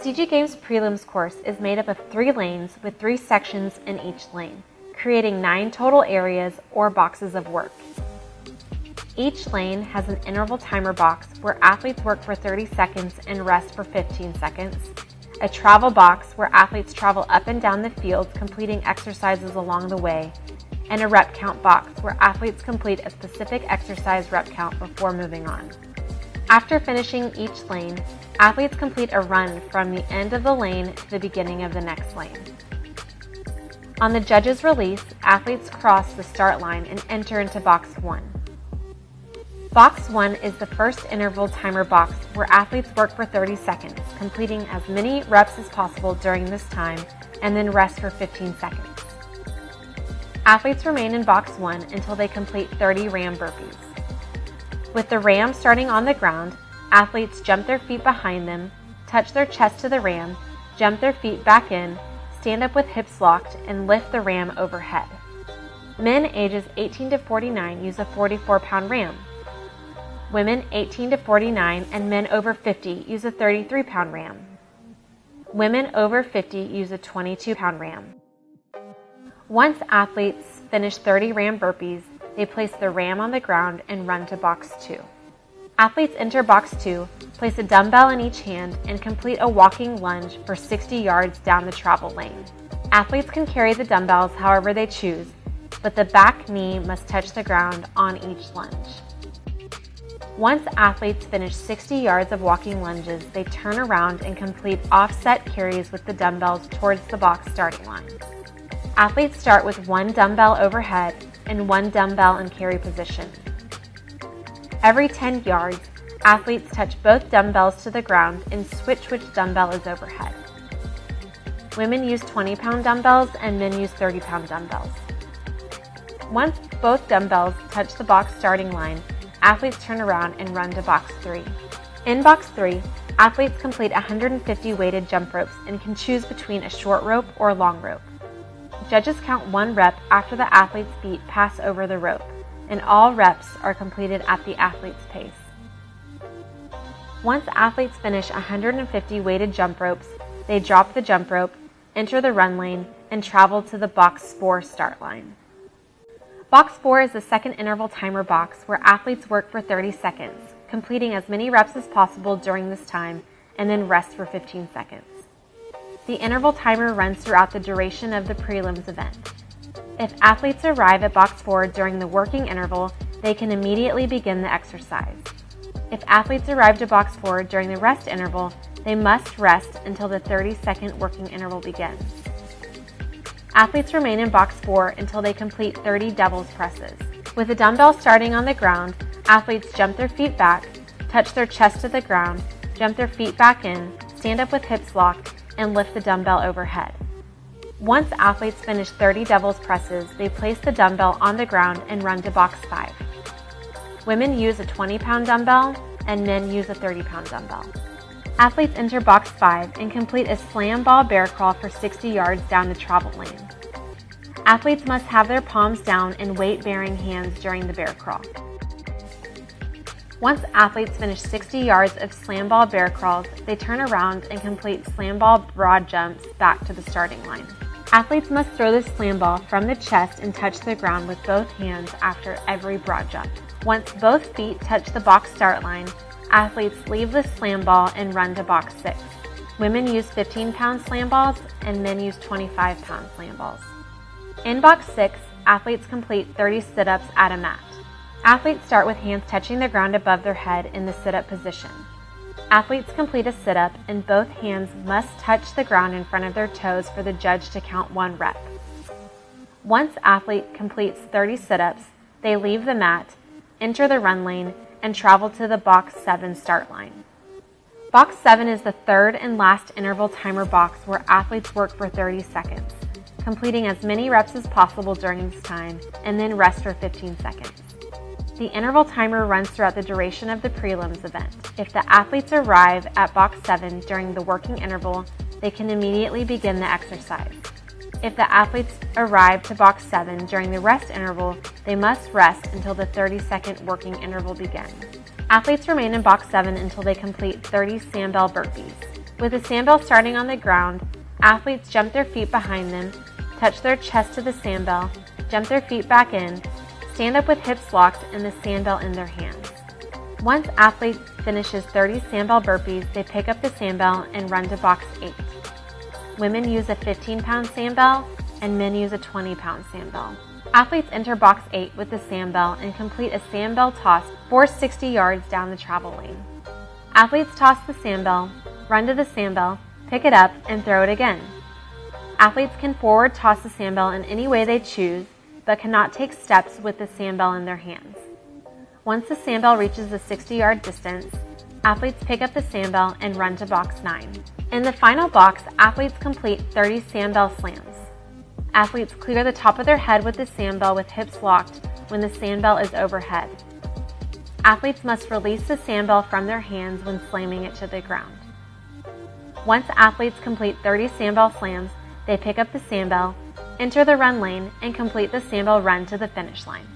CG Games Prelims course is made up of 3 lanes with 3 sections in each lane, creating 9 total areas or boxes of work. Each lane has an interval timer box where athletes work for 30 seconds and rest for 15 seconds, a travel box where athletes travel up and down the field completing exercises along the way, and a rep count box where athletes complete a specific exercise rep count before moving on. After finishing each lane, athletes complete a run from the end of the lane to the beginning of the next lane. On the judge's release, athletes cross the start line and enter into Box 1. Box 1 is the first interval timer box where athletes work for 30 seconds, completing as many reps as possible during this time, and then rest for 15 seconds. Athletes remain in Box 1 until they complete 30 RAM burpees. With the RAM starting on the ground, athletes jump their feet behind them, touch their chest to the RAM, jump their feet back in, stand up with hips locked, and lift the RAM overhead. Men ages 18 to 49 use a 44-pound RAM. Women 18 to 49 and men over 50 use a 33-pound RAM. Women over 50 use a 22-pound RAM. Once athletes finish 30 RAM burpees, they place the RAM on the ground and run to Box 2. Athletes enter Box 2, place a dumbbell in each hand, and complete a walking lunge for 60 yards down the travel lane. Athletes can carry the dumbbells however they choose, but the back knee must touch the ground on each lunge. Once athletes finish 60 yards of walking lunges, they turn around and complete offset carries with the dumbbells towards the box starting line. Athletes start with 1 dumbbell overhead and 1 dumbbell in carry position. Every 10 yards, athletes touch both dumbbells to the ground and switch which dumbbell is overhead. Women use 20-pound dumbbells and men use 30-pound dumbbells. Once both dumbbells touch the box starting line, athletes turn around and run to Box 3. In Box 3, athletes complete 150 weighted jump ropes and can choose between a short rope or a long rope. Judges count 1 rep after the athlete's feet pass over the rope, and all reps are completed at the athlete's pace. Once athletes finish 150 weighted jump ropes, they drop the jump rope, enter the run lane, and travel to the Box 4 start line. Box 4 is the second interval timer box where athletes work for 30 seconds, completing as many reps as possible during this time, and then rest for 15 seconds. The interval timer runs throughout the duration of the prelims event. If athletes arrive at Box 4 during the working interval, they can immediately begin the exercise. If athletes arrive to Box 4 during the rest interval, they must rest until the 30-second working interval begins. Athletes remain in Box 4 until they complete 30 devil's presses. With the dumbbell starting on the ground, athletes jump their feet back, touch their chest to the ground, jump their feet back in, stand up with hips locked, and lift the dumbbell overhead. Once athletes finish 30 devil's presses, they place the dumbbell on the ground and run to Box 5. Women use a 20-pound dumbbell and men use a 30-pound dumbbell. Athletes enter Box 5 and complete a slam ball bear crawl for 60 yards down the travel lane. Athletes must have their palms down and weight-bearing hands during the bear crawl. Once athletes finish 60 yards of slam ball bear crawls, they turn around and complete slam ball broad jumps back to the starting line. Athletes must throw the slam ball from the chest and touch the ground with both hands after every broad jump. Once both feet touch the box start line, athletes leave the slam ball and run to Box 6. Women use 15-pound slam balls and men use 25-pound slam balls. In Box 6, athletes complete 30 sit-ups at a mat. Athletes start with hands touching the ground above their head in the sit-up position. Athletes complete a sit-up and both hands must touch the ground in front of their toes for the judge to count 1 rep. Once athlete completes 30 sit-ups, they leave the mat, enter the run lane, and travel to the Box 7 start line. Box 7 is the third and last interval timer box where athletes work for 30 seconds, completing as many reps as possible during this time, and then rest for 15 seconds. The interval timer runs throughout the duration of the prelims event. If the athletes arrive at Box 7 during the working interval, they can immediately begin the exercise. If the athletes arrive to Box 7 during the rest interval, they must rest until the 30-second working interval begins. Athletes remain in Box 7 until they complete 30 sandbell burpees. With the sandbell starting on the ground, athletes jump their feet behind them, touch their chest to the sandbell, jump their feet back in, stand up with hips locked and the sandbell in their hands. Once athlete finishes 30 sandbell burpees, they pick up the sandbell and run to box 8. Women use a 15-pound sandbell and men use a 20-pound sandbell. Athletes enter box 8 with the sandbell and complete a sandbell toss 460 yards down the travel lane. Athletes toss the sandbell, run to the sandbell, pick it up, and throw it again. Athletes can forward toss the sandbell in any way they choose, but cannot take steps with the sandbell in their hands. Once the sandbell reaches the 60-yard distance, athletes pick up the sandbell and run to box 9. In the final box, athletes complete 30 sandbell slams. Athletes clear the top of their head with the sandbell with hips locked when the sandbell is overhead. Athletes must release the sandbell from their hands when slamming it to the ground. Once athletes complete 30 sandbell slams, they pick up the sandbell, enter the run lane, and complete the sandbell run to the finish line.